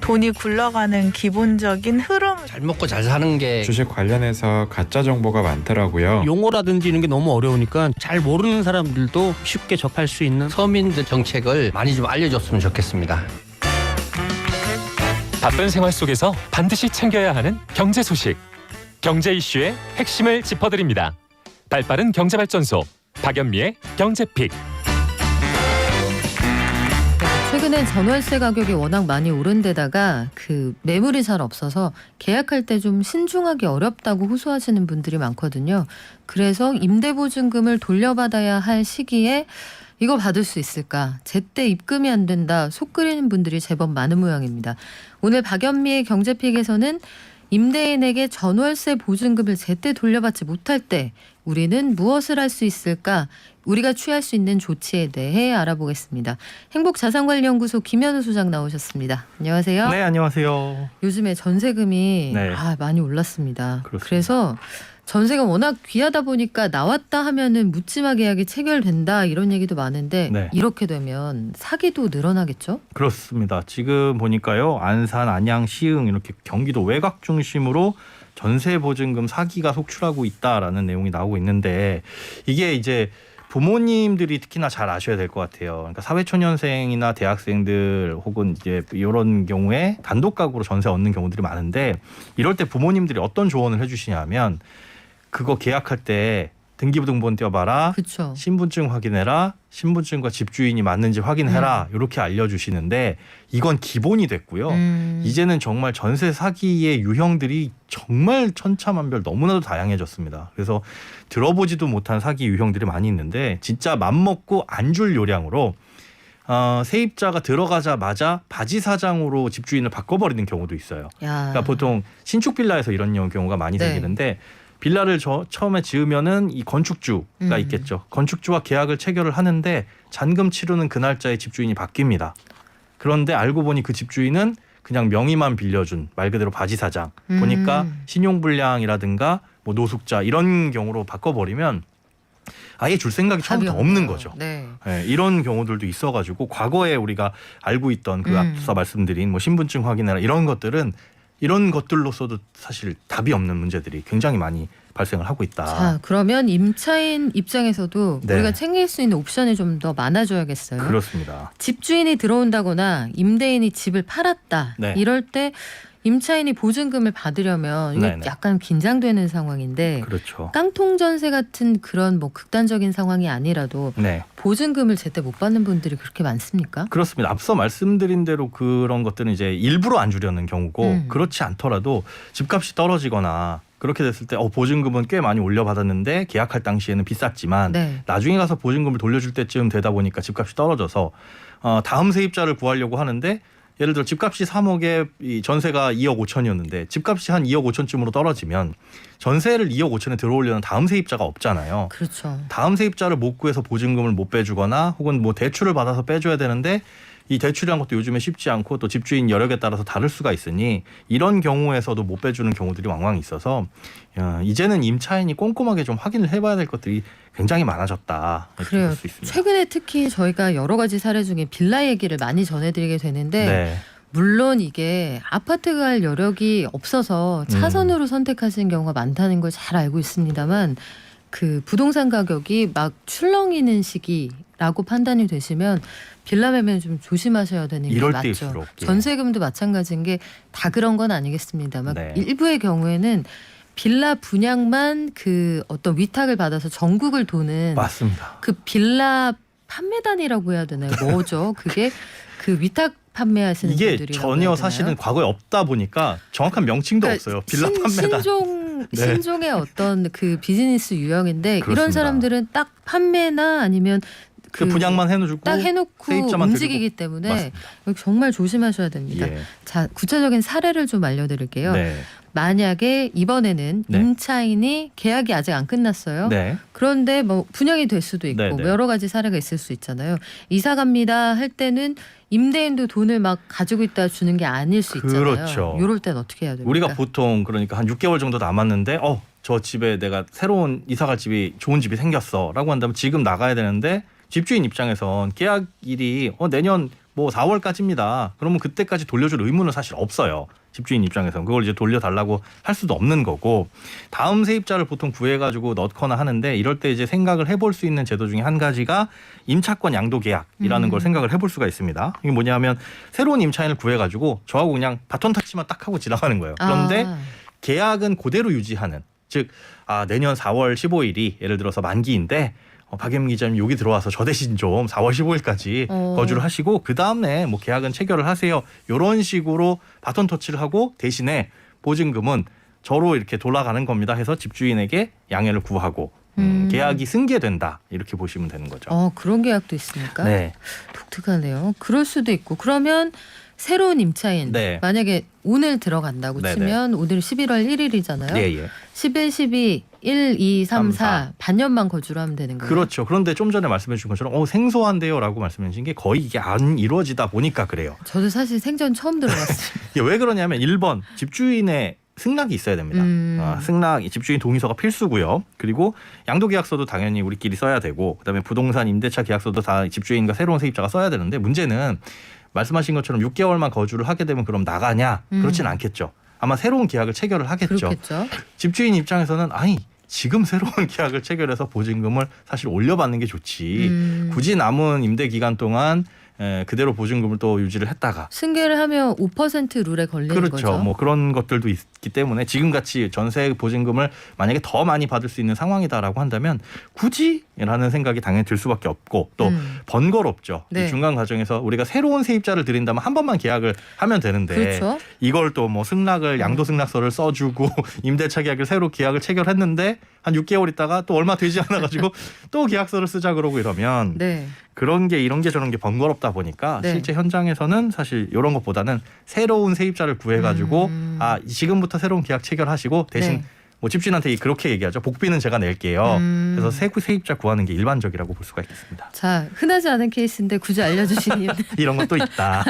돈이 굴러가는 기본적인 흐름. 잘 먹고 잘 사는 게 주식 관련해서 가짜 정보가 많더라고요. 용어라든지 이런 게 너무 어려우니까 잘 모르는 사람들도 쉽게 접할 수 있는 서민들 정책을 많이 좀 알려줬으면 좋겠습니다. 바쁜 생활 속에서 반드시 챙겨야 하는 경제 소식. 경제 이슈의 핵심을 짚어드립니다. 발빠른 경제발전소 박연미의 경제픽. 최근엔 전월세 가격이 워낙 많이 오른 데다가 그 매물이 잘 없어서 계약할 때 좀 신중하기 어렵다고 호소하시는 분들이 많거든요. 그래서 임대보증금을 돌려받아야 할 시기에 이거 받을 수 있을까? 제때 입금이 안 된다. 속 끓이는 분들이 제법 많은 모양입니다. 오늘 박연미의 경제픽에서는 임대인에게 전월세 보증금을 제때 돌려받지 못할 때 우리는 무엇을 할 수 있을까? 우리가 취할 수 있는 조치에 대해 알아보겠습니다. 행복자산관리연구소 김현우 소장 나오셨습니다. 안녕하세요. 네, 안녕하세요. 요즘에 전세금이 네. 많이 올랐습니다. 그렇습니다. 그래서 전세가 워낙 귀하다 보니까 나왔다 하면은 묻지마 계약이 체결된다 이런 얘기도 많은데 네. 이렇게 되면 사기도 늘어나겠죠? 그렇습니다. 지금 보니까요, 안산, 안양, 시흥 이렇게 경기도 외곽 중심으로 전세 보증금 사기가 속출하고 있다라는 내용이 나오고 있는데 이게 이제 부모님들이 특히나 잘 아셔야 될 것 같아요. 그러니까 사회초년생이나 대학생들 혹은 이제 이런 경우에 단독 가구로 전세 얻는 경우들이 많은데 이럴 때 부모님들이 어떤 조언을 해주시냐면 그거 계약할 때 등기부등본 떼어봐라. 그렇죠. 신분증 확인해라. 신분증과 집주인이 맞는지 확인해라. 이렇게 알려주시는데 이건 기본이 됐고요. 이제는 정말 전세 사기의 유형들이 정말 천차만별 너무나도 다양해졌습니다. 그래서 들어보지도 못한 사기 유형들이 많이 있는데 진짜 맘먹고 안 줄 요량으로 세입자가 들어가자마자 바지 사장으로 집주인을 바꿔버리는 경우도 있어요. 그러니까 보통 신축 빌라에서 이런 경우가 많이 네. 생기는데 빌라를 처음에 지으면은 이 건축주가 있겠죠. 건축주와 계약을 체결을 하는데 잔금 치르는 그 날짜에 집주인이 바뀝니다. 그런데 알고 보니 그 집주인은 그냥 명의만 빌려준 말 그대로 바지 사장. 보니까 신용불량이라든가 뭐 노숙자 이런 경우로 바꿔버리면 아예 줄 생각이 처음부터 없는 거죠. 네. 네, 이런 경우들도 있어가지고 과거에 우리가 알고 있던 그 앞서 말씀드린 뭐 신분증 확인해라 이런 것들은 이런 것들로서도 사실 답이 없는 문제들이 굉장히 많이 발생을 하고 있다. 자, 그러면 임차인 입장에서도 네. 우리가 챙길 수 있는 옵션이 좀 더 많아져야겠어요. 그렇습니다. 집주인이 들어온다거나 임대인이 집을 팔았다. 네. 이럴 때 임차인이 보증금을 받으려면 이게 네네. 약간 긴장되는 상황인데 그렇죠. 깡통 전세 같은 그런 뭐 극단적인 상황이 아니라도 네. 보증금을 제때 못 받는 분들이 그렇게 많습니까? 그렇습니다. 앞서 말씀드린 대로 그런 것들은 이제 일부러 안 주려는 경우고 그렇지 않더라도 집값이 떨어지거나 그렇게 됐을 때 보증금은 꽤 많이 올려받았는데 계약할 당시에는 비쌌지만 네. 나중에 가서 보증금을 돌려줄 때쯤 되다 보니까 집값이 떨어져서 다음 세입자를 구하려고 하는데 예를 들어 집값이 3억에 이 전세가 2억 5천이었는데 집값이 한 2억 5천쯤으로 떨어지면 전세를 2억 5천에 들어오려는 다음 세입자가 없잖아요. 그렇죠. 다음 세입자를 못 구해서 보증금을 못 빼주거나 혹은 뭐 대출을 받아서 빼줘야 되는데 이 대출이란 것도 요즘에 쉽지 않고 또 집주인 여력에 따라서 다를 수가 있으니 이런 경우에서도 못 빼주는 경우들이 왕왕 있어서 이제는 임차인이 꼼꼼하게 좀 확인을 해봐야 될 것들이 굉장히 많아졌다. 이렇게 그래요. 볼 수 있습니다. 최근에 특히 저희가 여러 가지 사례 중에 빌라 얘기를 많이 전해드리게 되는데 네. 물론 이게 아파트 갈 여력이 없어서 차선으로 선택하시는 경우가 많다는 걸 잘 알고 있습니다만 그 부동산 가격이 막 출렁이는 시기라고 판단이 되시면 빌라 매매는 좀 조심하셔야 되는 게 이럴 맞죠. 때일수록, 예. 전세금도 마찬가지인 게 다 그런 건 아니겠습니다만 네. 일부의 경우에는 빌라 분양만 그 어떤 위탁을 받아서 전국을 도는 맞습니다. 그 빌라 판매단이라고 해야 되나요? 뭐죠? 그게 그 위탁 판매하시는 이게 분들이 전혀 사실은 과거에 없다 보니까 정확한 명칭도 없어요. 빌라 판매다. 네. 신종의 어떤 그 비즈니스 유형인데 이런 그렇습니다. 사람들은 딱 판매나 아니면 그 분양만 해주고 딱 해놓고 세입자만 움직이기 데리고. 때문에 맞습니다. 정말 조심하셔야 됩니다. 예. 자, 구체적인 사례를 좀 알려드릴게요. 네. 만약에 이번에는 네. 임차인이 계약이 아직 안 끝났어요. 네. 그런데 뭐 분양이 될 수도 있고 네, 뭐 네. 여러 가지 사례가 있을 수 있잖아요. 이사 갑니다 할 때는 임대인도 돈을 막 가지고 있다 주는 게 아닐 수 있잖아요. 그렇죠. 이럴 땐 어떻게 해야 됩니까? 우리가 보통 그러니까 한 6개월 정도 남았는데 저 집에 내가 새로운 이사갈 집이 좋은 집이 생겼어라고 한다면 지금 나가야 되는데 집주인 입장에선 계약일이 내년 뭐 4월까지입니다. 그러면 그때까지 돌려줄 의무는 사실 없어요. 집주인 입장에서는 그걸 이제 돌려달라고 할 수도 없는 거고, 다음 세입자를 보통 구해가지고 넣거나 하는데, 이럴 때 이제 생각을 해볼 수 있는 제도 중에 한 가지가 임차권 양도 계약이라는 걸 생각을 해볼 수가 있습니다. 이게 뭐냐면 새로운 임차인을 구해가지고 저하고 그냥 바톤 터치만 딱 하고 지나가는 거예요. 그런데 계약은 그대로 유지하는, 즉 내년 4월 15일이 예를 들어서 만기인데 박예민 기자님 여기 들어와서 저 대신 좀 4월 15일까지 거주를 하시고 그 다음에 뭐 계약은 체결을 하세요. 이런 식으로 바톤 터치를 하고 대신에 보증금은 저로 이렇게 돌아가는 겁니다 해서 집주인에게 양해를 구하고 계약이 승계된다 이렇게 보시면 되는 거죠. 그런 계약도 있습니까? 네. 독특하네요. 그럴 수도 있고, 그러면 새로운 임차인 네. 만약에 오늘 들어간다고 네네. 치면 오늘 11월 1일이잖아요. 예. 11, 12, 1, 2, 3, 4 4. 반년만 거주를 하면 되는 거예요. 그렇죠. 그런데 좀 전에 말씀해 주신 것처럼 생소한데요라고 말씀해 주신 게 거의 이게 안 이루어지다 보니까 그래요. 저도 사실 생전 처음 들어봤어요. 이게 왜 그러냐면 1번 집주인의 승낙이 있어야 됩니다. 승낙, 집주인 동의서가 필수고요. 그리고 양도계약서도 당연히 우리끼리 써야 되고, 그다음에 부동산 임대차 계약서도 다 집주인과 새로운 세입자가 써야 되는데, 문제는 말씀하신 것처럼 6개월만 거주를 하게 되면 그럼 나가냐? 그렇진 않겠죠. 아마 새로운 계약을 체결을 하겠죠. 그렇겠죠. 집주인 입장에서는 지금 새로운 계약을 체결해서 보증금을 사실 올려받는 게 좋지. 굳이 남은 임대 기간 동안 그대로 보증금을 또 유지를 했다가 승계를 하면 5% 룰에 걸리는 그렇죠. 거죠. 뭐 그런 것들도 있기 때문에 지금같이 전세 보증금을 만약에 더 많이 받을 수 있는 상황이다라고 한다면 굳이라는 생각이 당연히 들 수밖에 없고, 또 번거롭죠. 네. 이 중간 과정에서 우리가 새로운 세입자를 들인다면 한 번만 계약을 하면 되는데 그렇죠. 이걸 또 뭐 승낙을 양도 승낙서를 써주고 임대차 계약을 새로 계약을 체결했는데 한 6개월 있다가 또 얼마 되지 않아 가지고 또 계약서를 쓰자 그러고 이러면 네. 그런 게 이런 게 저런 게 번거롭다 보니까 네. 실제 현장에서는 사실 이런 것보다는 새로운 세입자를 구해가지고 지금부터 새로운 계약 체결하시고 대신 네. 뭐 집주인한테 그렇게 얘기하죠. 복비는 제가 낼게요. 그래서 세입자 구하는 게 일반적이라고 볼 수가 있겠습니다. 자, 흔하지 않은 케이스인데 굳이 알려주신 이유. 이런 것도 있다.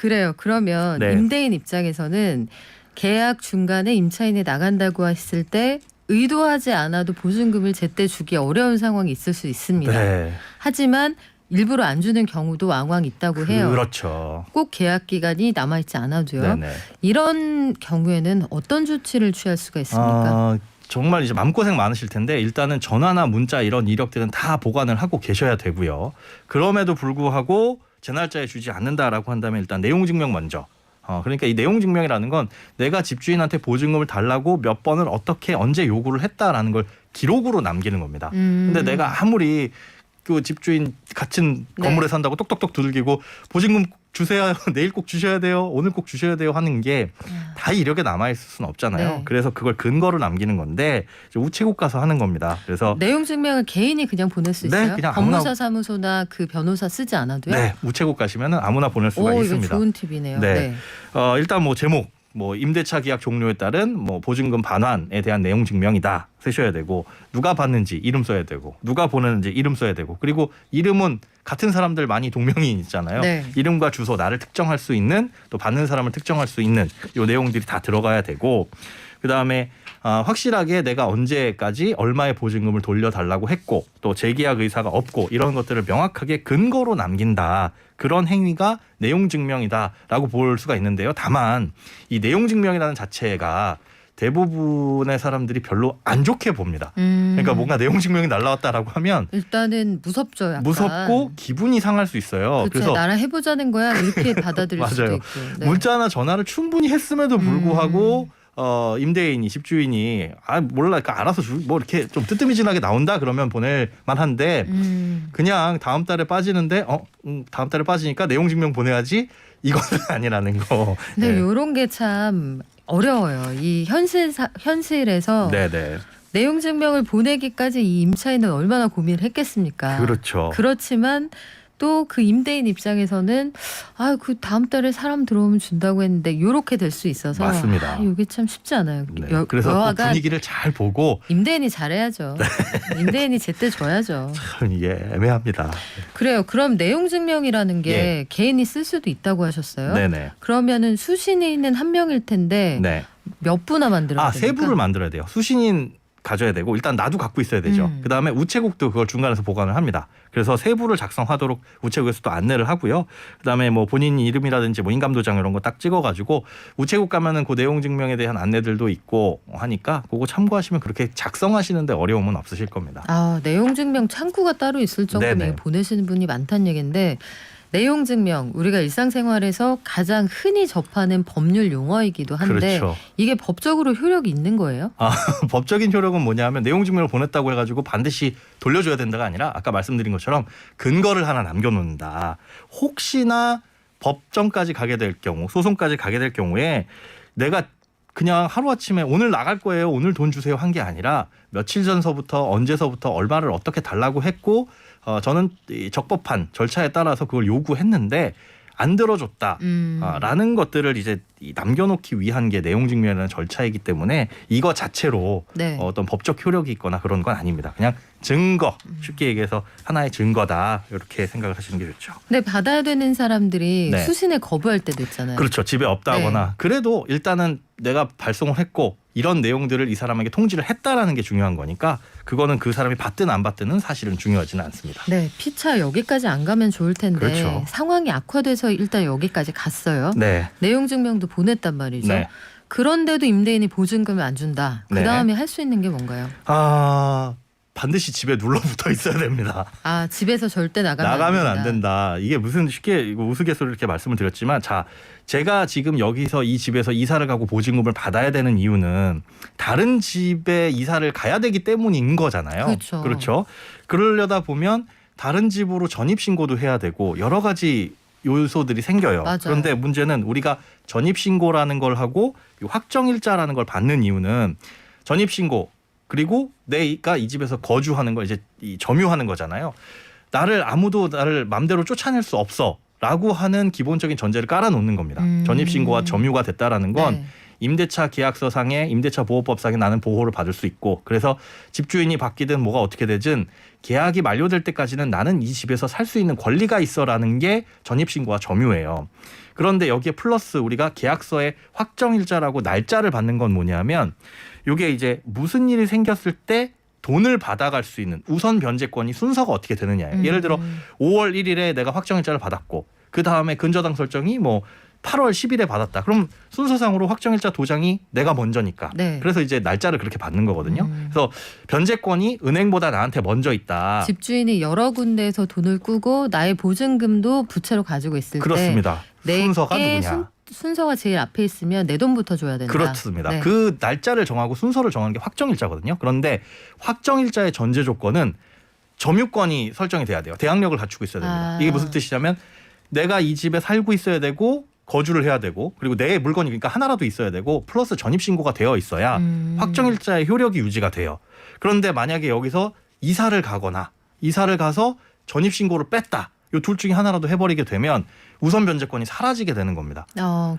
그래요. 그러면 네. 임대인 입장에서는 계약 중간에 임차인이 나간다고 했을 때 의도하지 않아도 보증금을 제때 주기 어려운 상황이 있을 수 있습니다. 네. 하지만 일부러 안 주는 경우도 왕왕 있다고 해요. 그렇죠. 꼭 계약 기간이 남아있지 않아도요. 네네. 이런 경우에는 어떤 조치를 취할 수가 있습니까? 정말 이제 마음고생 많으실 텐데, 일단은 전화나 문자 이런 이력들은 다 보관을 하고 계셔야 되고요. 그럼에도 불구하고 제 날짜에 주지 않는다라고 한다면 일단 내용 증명 먼저. 그러니까 이 내용 증명이라는 건 내가 집주인한테 보증금을 달라고 몇 번을 어떻게 언제 요구를 했다라는 걸 기록으로 남기는 겁니다. 근데 내가 아무리 그 집주인 같은 네. 건물에 산다고 똑똑똑 두들기고 보증금 주세요. 내일 꼭 주셔야 돼요. 오늘 꼭 주셔야 돼요 하는 게 다 이력에 남아있을 수는 없잖아요. 네. 그래서 그걸 근거로 남기는 건데 우체국 가서 하는 겁니다. 그래서 내용 증명을 개인이 그냥 보낼 수 있어요? 네, 그냥 법무사 아무나- 사무소나 그 변호사 쓰지 않아도요? 네, 우체국 가시면 아무나 보낼 수가 오, 있습니다. 이거 좋은 팁이네요. 네. 네. 일단 뭐 제목, 뭐 임대차 계약 종료에 따른 뭐 보증금 반환에 대한 내용 증명이다 쓰셔야 되고, 누가 받는지 이름 써야 되고, 누가 보내는지 이름 써야 되고, 그리고 이름은 같은 사람들 많이 동명이 있잖아요. 네. 이름과 주소, 나를 특정할 수 있는, 또 받는 사람을 특정할 수 있는 이 내용들이 다 들어가야 되고, 그다음에 확실하게 내가 언제까지 얼마의 보증금을 돌려달라고 했고 또 재계약 의사가 없고 이런 것들을 명확하게 근거로 남긴다. 그런 행위가 내용 증명이다라고 볼 수가 있는데요. 다만 이 내용 증명이라는 자체가 대부분의 사람들이 별로 안 좋게 봅니다. 그러니까 뭔가 내용 증명이 날라왔다라고 하면 일단은 무섭죠. 약간. 무섭고 기분이 상할 수 있어요. 그렇죠. 그래서 나랑 해보자는 거야 이렇게 받아들일 수도 맞아요. 있고. 네. 문자나 전화를 충분히 했음에도 불구하고 임대인이 집주인이 몰라 그러니까 알아서 뭐 이렇게 좀 뜨뜨미진하게 나온다 그러면 보낼 만한데 그냥 다음 달에 빠지는데 다음 달에 빠지니까 내용 증명 보내야지 이거는 아니라는 거. 근데 네. 이런 게 참 어려워요. 이 현실에서 네네. 내용 증명을 보내기까지 이 임차인은 얼마나 고민을 했겠습니까? 그렇죠. 그렇지만 또 그 임대인 입장에서는 그 다음 달에 사람 들어오면 준다고 했는데 이렇게 될 수 있어서 맞습니다. 이게 참 쉽지 않아요. 네. 그래서 또 여하간 분위기를 잘 보고 임대인이 잘해야죠. 임대인이 제때 줘야죠. 참 이게 애매합니다. 그래요. 그럼 내용 증명이라는 게 예. 개인이 쓸 수도 있다고 하셨어요. 네네. 그러면은 수신인은 한 명일 텐데 네. 몇 부나 만들어야 됩니까? 세 부를 만들어야 돼요. 수신인 가져야 되고 일단 나도 갖고 있어야 되죠. 그다음에 우체국도 그걸 중간에서 보관을 합니다. 그래서 세부를 작성하도록 우체국에서 또 안내를 하고요. 그다음에 뭐 본인 이름이라든지 뭐 인감도장 이런 거 딱 찍어가지고 우체국 가면은 그 내용 증명에 대한 안내들도 있고 하니까 그거 참고하시면 그렇게 작성하시는데 어려움은 없으실 겁니다. 아, 내용 증명 창구가 따로 있을 정도면 네네. 보내시는 분이 많다는 얘기인데 내용 증명 우리가 일상생활에서 가장 흔히 접하는 법률 용어이기도 한데 그렇죠. 이게 법적으로 효력이 있는 거예요? 법적인 효력은 뭐냐면 내용 증명을 보냈다고 해가지고 반드시 돌려줘야 된다가 아니라 아까 말씀드린 것처럼 근거를 하나 남겨놓는다. 혹시나 법정까지 가게 될 경우 소송까지 가게 될 경우에 내가 그냥 하루아침에 오늘 나갈 거예요. 오늘 돈 주세요 한 게 아니라 며칠 전서부터 언제서부터 얼마를 어떻게 달라고 했고 저는 이 적법한 절차에 따라서 그걸 요구했는데 안 들어줬다. 라는 것들을 이제 남겨놓기 위한 게 내용 증명이라는 절차이기 때문에 이거 자체로 네. 어떤 법적 효력이 있거나 그런 건 아닙니다. 그냥 증거, 쉽게 얘기해서 하나의 증거다 이렇게 생각을 하시는 게 좋죠. 근데 받아야 되는 사람들이 네. 수신에 거부할 때도 있잖아요. 그렇죠. 집에 없다거나 네. 그래도 일단은 내가 발송을 했고 이런 내용들을 이 사람에게 통지를 했다라는 게 중요한 거니까 그거는 그 사람이 받든 안 받든은 사실은 중요하지는 않습니다. 네, 피차 여기까지 안 가면 좋을 텐데 그렇죠. 상황이 악화돼서 일단 여기까지 갔어요. 네. 내용 증명도 보냈단 말이죠. 네. 그런데도 임대인이 보증금을 안 준다. 그 네. 다음에 할 수 있는 게 뭔가요? 반드시 집에 눌러붙어 있어야 됩니다. 아, 집에서 절대 나가면 안 된다. 이게 무슨 쉽게 이거 우스갯소리로 이렇게 말씀을 드렸지만 자 제가 지금 여기서 이 집에서 이사를 가고 보증금을 받아야 되는 이유는 다른 집에 이사를 가야 되기 때문인 거잖아요. 그렇죠. 그렇죠. 그러려다 보면 다른 집으로 전입신고도 해야 되고 여러 가지 요소들이 생겨요. 맞아요. 그런데 문제는 우리가 전입신고라는 걸 하고 확정일자라는 걸 받는 이유는 전입신고 그리고 내가 이 집에서 거주하는 걸 이제 점유하는 거잖아요. 아무도 나를 맘대로 쫓아낼 수 없어라고 하는 기본적인 전제를 깔아놓는 겁니다. 전입신고가 점유가 됐다라는 건 네. 임대차 계약서상에 임대차 보호법상에 나는 보호를 받을 수 있고 그래서 집주인이 바뀌든 뭐가 어떻게 되든 계약이 만료될 때까지는 나는 이 집에서 살 수 있는 권리가 있어라는 게 전입신고와 점유예요. 그런데 여기에 플러스 우리가 계약서에 확정일자라고 날짜를 받는 건 뭐냐면 이게 이제 무슨 일이 생겼을 때 돈을 받아갈 수 있는 우선 변제권이 순서가 어떻게 되느냐예요. 예를 들어 5월 1일에 내가 확정일자를 받았고 그 다음에 근저당 설정이 뭐 8월 10일에 받았다. 그럼 순서상으로 확정일자 도장이 내가 먼저니까. 네. 그래서 이제 날짜를 그렇게 받는 거거든요. 그래서 변제권이 은행보다 나한테 먼저 있다. 집주인이 여러 군데에서 돈을 꾸고 나의 보증금도 부채로 가지고 있을 그렇습니다. 때 순서가 내게 누구냐. 순서가 제일 앞에 있으면 내 돈부터 줘야 된다. 그렇습니다. 네. 그 날짜를 정하고 순서를 정하는 게 확정일자거든요. 그런데 확정일자의 전제 조건은 점유권이 설정이 돼야 돼요. 대항력을 갖추고 있어야 됩니다. 이게 무슨 뜻이냐면 내가 이 집에 살고 있어야 되고 거주를 해야 되고 그리고 내 물건이 그러니까 하나라도 있어야 되고 플러스 전입신고가 되어 있어야 확정일자의 효력이 유지가 돼요. 그런데 만약에 여기서 이사를 가거나 이사를 가서 전입신고를 뺐다. 이 둘 중에 하나라도 해버리게 되면 우선 변제권이 사라지게 되는 겁니다.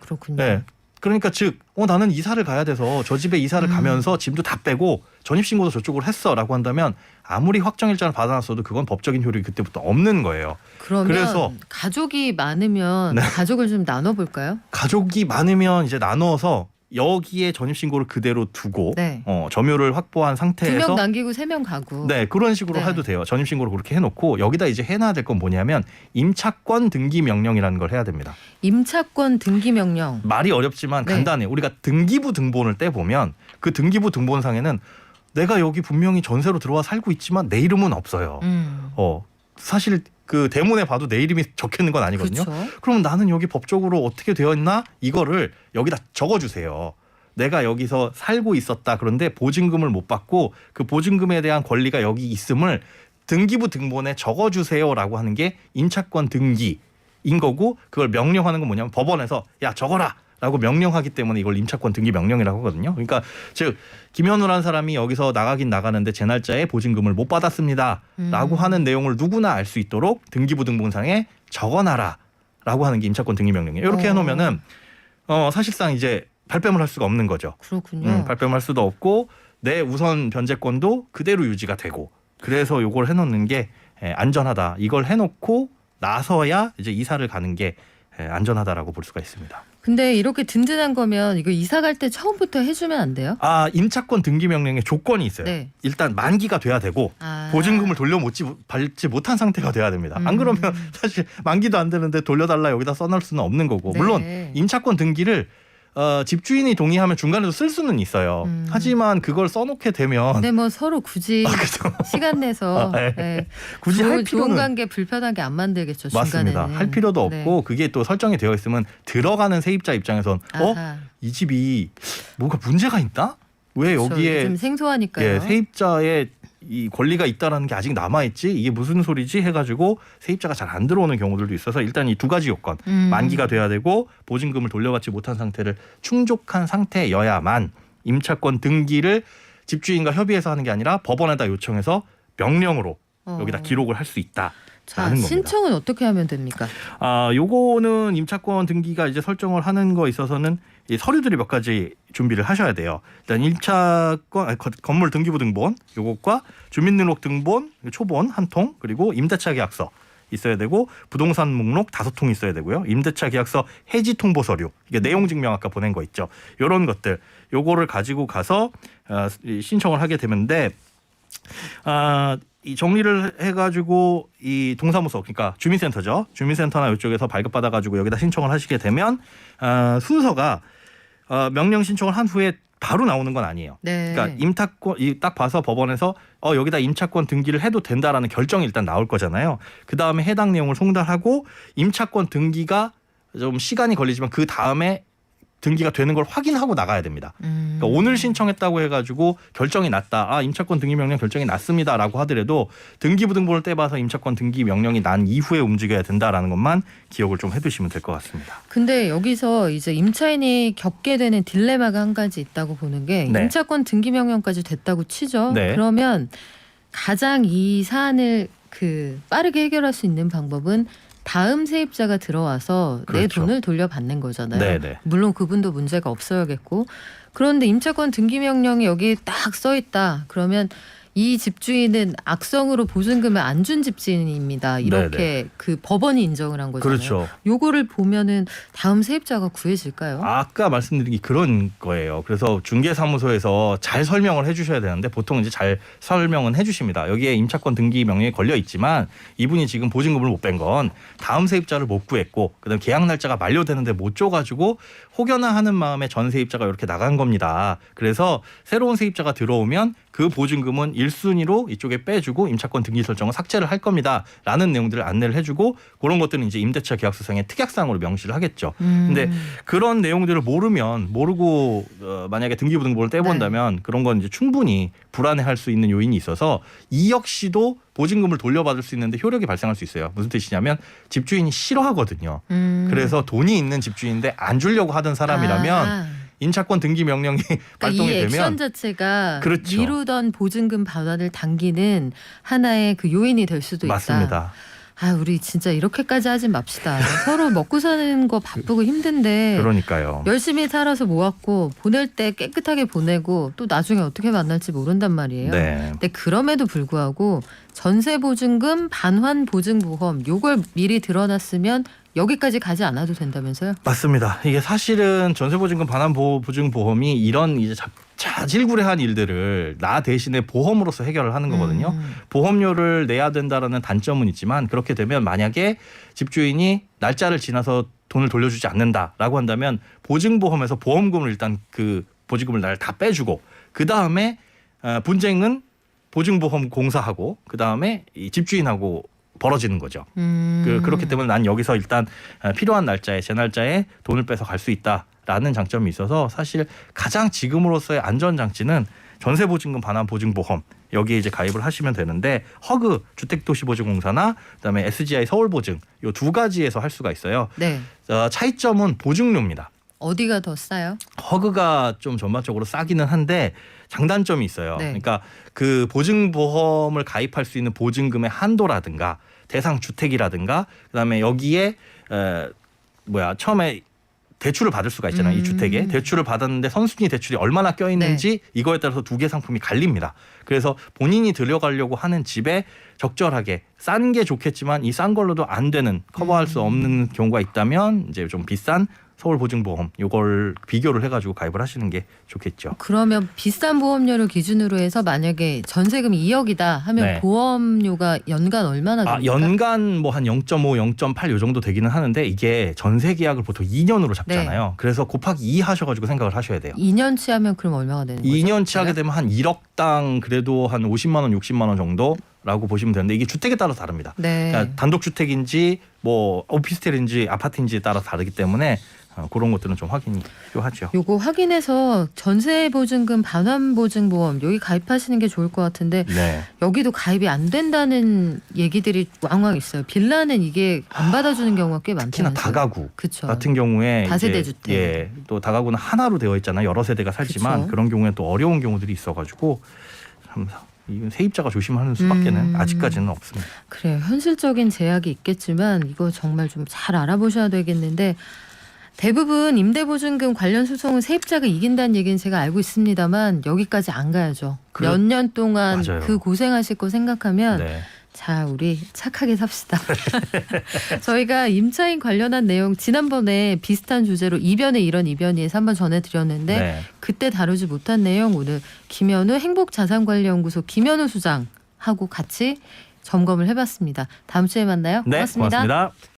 그렇군요. 네. 그러니까 즉 나는 이사를 가야 돼서 저 집에 이사를 가면서 짐도 다 빼고 전입신고도 저쪽으로 했어라고 한다면 아무리 확정일자를 받아놨어도 그건 법적인 효력이 그때부터 없는 거예요. 그러면 그래서 가족이 많으면 네. 가족을 좀 나눠볼까요? 가족이 많으면 이제 나눠서 여기에 전입신고를 그대로 두고 네. 점유를 확보한 2명 상태에서 남기고 3명 가고. 네 그런 식으로 네. 해도 돼요. 전입신고를 그렇게 해놓고 여기다 이제 해놔야 될 건 뭐냐면 임차권 등기 명령이라는 걸 해야 됩니다. 임차권 등기 명령. 말이 어렵지만 네. 간단해요. 우리가 등기부 등본을 떼보면 그 등기부 등본상에는 내가 여기 분명히 전세로 들어와 살고 있지만 내 이름은 없어요. 사실 그 대문에 봐도 내 이름이 적혀 있는 건 아니거든요. 그렇죠. 그러면 나는 여기 법적으로 어떻게 되어 있나 이거를 여기다 적어주세요. 내가 여기서 살고 있었다. 그런데 보증금을 못 받고 그 보증금에 대한 권리가 여기 있음을 등기부 등본에 적어주세요라고 하는 게 임차권 등기인 거고 그걸 명령하는 건 뭐냐면 법원에서 야 적어라. 라고 명령하기 때문에 이걸 임차권 등기 명령이라고 하거든요. 그러니까 즉 김현우라는 사람이 여기서 나가긴 나가는데 제 날짜에 보증금을 못 받았습니다. 라고 하는 내용을 누구나 알 수 있도록 등기부 등본상에 적어놔라. 라고 하는 게 임차권 등기 명령이에요. 이렇게 해놓으면은 사실상 이제 발뺌을 할 수가 없는 거죠. 그렇군요. 발뺌할 수도 없고 내 우선 변제권도 그대로 유지가 되고 그래서 요걸 해놓는 게 안전하다. 이걸 해놓고 나서야 이제 이사를 가는 게 안전하다라고 볼 수가 있습니다. 근데 이렇게 든든한 거면 이거 이사 갈 때 처음부터 해주면 안 돼요? 임차권 등기 명령에 조건이 있어요. 네. 일단 만기가 돼야 되고 보증금을 받지 못한 상태가 돼야 됩니다. 안 그러면 사실 만기도 안 되는데 돌려달라 여기다 써놓을 수는 없는 거고. 네. 물론 임차권 등기를 집주인이 동의하면 중간에도 쓸 수는 있어요. 하지만 그걸 써놓게 되면 근데 뭐 서로 굳이 그렇죠. 시간 내서 네. 굳이 할 좋은 필요는 관계 불편하게 안 만들겠죠. 맞습니다. 중간에는. 할 필요도 네. 없고 그게 또 설정이 되어 있으면 들어가는 세입자 입장에선 아하. 이 집이 뭐가 문제가 있나? 왜 그렇죠. 여기에 좀 생소하니까요. 세입자의 이 권리가 있다라는 게 아직 남아있지 이게 무슨 소리지 해가지고 세입자가 잘 안 들어오는 경우들도 있어서 일단 이 두 가지 요건 만기가 돼야 되고 보증금을 돌려받지 못한 상태를 충족한 상태여야만 임차권 등기를 집주인과 협의해서 하는 게 아니라 법원에다 요청해서 명령으로 여기다 기록을 할 수 있다. 자, 라는 겁니다. 신청은 어떻게 하면 됩니까? 요거는 임차권 등기가 이제 설정을 하는 거 있어서는 이 서류들이 몇 가지 준비를 하셔야 돼요. 일단 임차권 건물 등기부 등본 요것과 주민등록 등본 초본 한 통 그리고 임대차 계약서 있어야 되고 부동산 목록 5통 있어야 되고요. 임대차 계약서 해지 통보 서류 이게 내용 증명 아까 보낸 거 있죠. 요런 것들 요거를 가지고 가서 신청을 하게 되는데 이 정리를 해가지고 이 동사무소 그러니까 주민센터죠. 주민센터나 이쪽에서 발급받아가지고 여기다 신청을 하시게 되면 순서가 명령 신청을 한 후에 바로 나오는 건 아니에요. 네. 그러니까 임차권 딱 봐서 법원에서 여기다 임차권 등기를 해도 된다라는 결정이 일단 나올 거잖아요. 그 다음에 해당 내용을 송달하고 임차권 등기가 좀 시간이 걸리지만 그 다음에 등기가 되는 걸 확인하고 나가야 됩니다. 그러니까 오늘 신청했다고 해가지고 결정이 났다. 임차권 등기 명령 결정이 났습니다라고 하더라도 등기부 등본을 떼봐서 임차권 등기 명령이 난 이후에 움직여야 된다라는 것만 기억을 좀 해두시면 될 것 같습니다. 근데 여기서 이제 임차인이 겪게 되는 딜레마가 한 가지 있다고 보는 게 네. 임차권 등기 명령까지 됐다고 치죠. 네. 그러면 가장 이 사안을 빠르게 해결할 수 있는 방법은 다음 세입자가 들어와서 내 그렇죠. 돈을 돌려받는 거잖아요. 네네. 물론 그분도 문제가 없어야겠고 그런데 임차권 등기 명령이 여기 딱 써 있다. 그러면 이 집주인은 악성으로 보증금을 안 준 집주인입니다. 이렇게 법원이 인정을 한 거잖아요. 그렇죠. 요거를 보면은 다음 세입자가 구해질까요? 아까 말씀드린 게 그런 거예요. 그래서 중개사무소에서 잘 설명을 해주셔야 되는데 보통 이제 잘 설명은 해주십니다. 여기에 임차권 등기 명령이 걸려 있지만 이분이 지금 보증금을 못 뺀 건 다음 세입자를 못 구했고 그다음 계약 날짜가 만료되는데 못 줘가지고 혹여나 하는 마음에 전 세입자가 이렇게 나간 겁니다. 그래서 새로운 세입자가 들어오면 그 보증금은 1순위로 이쪽에 빼주고 임차권 등기 설정을 삭제를 할 겁니다. 라는 내용들을 안내를 해주고 그런 것들은 이제 임대차 계약서상의 특약사항으로 명시를 하겠죠. 근데 그런 내용들을 모르고 만약에 등기부 등본을 떼본다면 그런 건 이제 충분히 불안해할 수 있는 요인이 있어서 이 역시도 보증금을 돌려받을 수 있는데 효력이 발생할 수 있어요. 무슨 뜻이냐면 집주인이 싫어하거든요. 그래서 돈이 있는 집주인인데 안 주려고 하던 사람이라면 임차권 등기 명령이 발동이 이 액션 되면 자체가 그렇죠. 미루던 보증금 반환을 당기는 하나의 그 요인이 될 수도 있다. 맞습니다. 우리 진짜 이렇게까지 하진 맙시다. 서로 먹고 사는 거 바쁘고 힘든데 그러니까요. 열심히 살아서 모았고 보낼 때 깨끗하게 보내고 또 나중에 어떻게 만날지 모른단 말이에요. 네. 근데 그럼에도 불구하고 전세 보증금 반환 보증보험 요걸 미리 들어놨으면 여기까지 가지 않아도 된다면서요? 맞습니다. 이게 사실은 전세보증금 반환 보증보험이 이런 이제 자질구레한 일들을 나 대신에 보험으로서 해결을 하는 거거든요. 보험료를 내야 된다라는 단점은 있지만 그렇게 되면 만약에 집주인이 날짜를 지나서 돈을 돌려주지 않는다라고 한다면 보증보험에서 보험금을 일단 그 보증금을 날 다 빼주고 그 다음에 분쟁은 보증보험 공사하고 그 다음에 이 집주인하고 벌어지는 거죠. 그렇기 때문에 난 여기서 일단 필요한 날짜에 제 날짜에 돈을 빼서 갈 수 있다라는 장점이 있어서 사실 가장 지금으로서의 안전장치는 전세보증금 반환 보증보험 여기에 이제 가입을 하시면 되는데 허그 주택도시보증공사나 그다음에 SGI 서울보증 이 두 가지에서 할 수가 있어요. 네. 차이점은 보증료입니다. 어디가 더 싸요? 허그가 좀 전반적으로 싸기는 한데 장단점이 있어요. 네. 그러니까 그 보증보험을 가입할 수 있는 보증금의 한도라든가 대상 주택이라든가 그다음에 여기에 처음에 대출을 받을 수가 있잖아요. 이 주택에 대출을 받았는데 선순위 대출이 얼마나 껴있는지 이거에 따라서 두 개 상품이 갈립니다. 그래서 본인이 들여가려고 하는 집에 적절하게 싼 게 좋겠지만 이 싼 걸로도 안 되는 커버할 수 없는 경우가 있다면 이제 좀 비싼 서울보증보험 이걸 비교를 해가지고 가입을 하시는 게 좋겠죠. 그러면 비싼 보험료를 기준으로 해서 만약에 전세금이 2억이다 하면 네. 보험료가 연간 얼마나 됩니까? 연간 뭐 한 0.5, 0.8 요 정도 되기는 하는데 이게 전세 계약을 보통 2년으로 잡잖아요. 네. 그래서 곱하기 2 하셔가지고 생각을 하셔야 돼요. 2년치 하면 그럼 얼마가 되는 거죠? 2년치 하게 되면 한 1억당 그래도 한 50만 원, 60만 원 정도라고 보시면 되는데 이게 주택에 따라 다릅니다. 네. 그러니까 단독주택인지 뭐 오피스텔인지 아파트인지에 따라 다르기 때문에 그런 것들은 좀 확인이 필요하죠. 요거 확인해서 전세보증금 반환보증보험 여기 가입하시는 게 좋을 것 같은데 네. 여기도 가입이 안 된다는 얘기들이 왕왕 있어요. 빌라는 이게 안 받아주는 경우가 꽤 특히나 많다면서요. 다가구 그쵸. 같은 경우에 다세대 이제 주택. 예, 또 다가구는 하나로 되어 있잖아요. 여러 세대가 살지만 그쵸. 그런 경우에 또 어려운 경우들이 있어가지고 참 이건 세입자가 조심하는 수밖에는 아직까지는 없습니다. 그래요. 현실적인 제약이 있겠지만 이거 정말 좀 잘 알아보셔야 되겠는데 대부분 임대보증금 관련 소송은 세입자가 이긴다는 얘기는 제가 알고 있습니다만 여기까지 안 가야죠. 몇 년 동안 맞아요. 그 고생하실 거 생각하면 네. 자, 우리 착하게 삽시다. 저희가 임차인 관련한 내용 지난번에 비슷한 주제로 이변의 이런 이변이에서 한번 전해드렸는데 네. 그때 다루지 못한 내용 오늘 김현우 행복자산관리연구소 김현우 수장하고 같이 점검을 해봤습니다. 다음 주에 만나요. 네, 고맙습니다. 고맙습니다.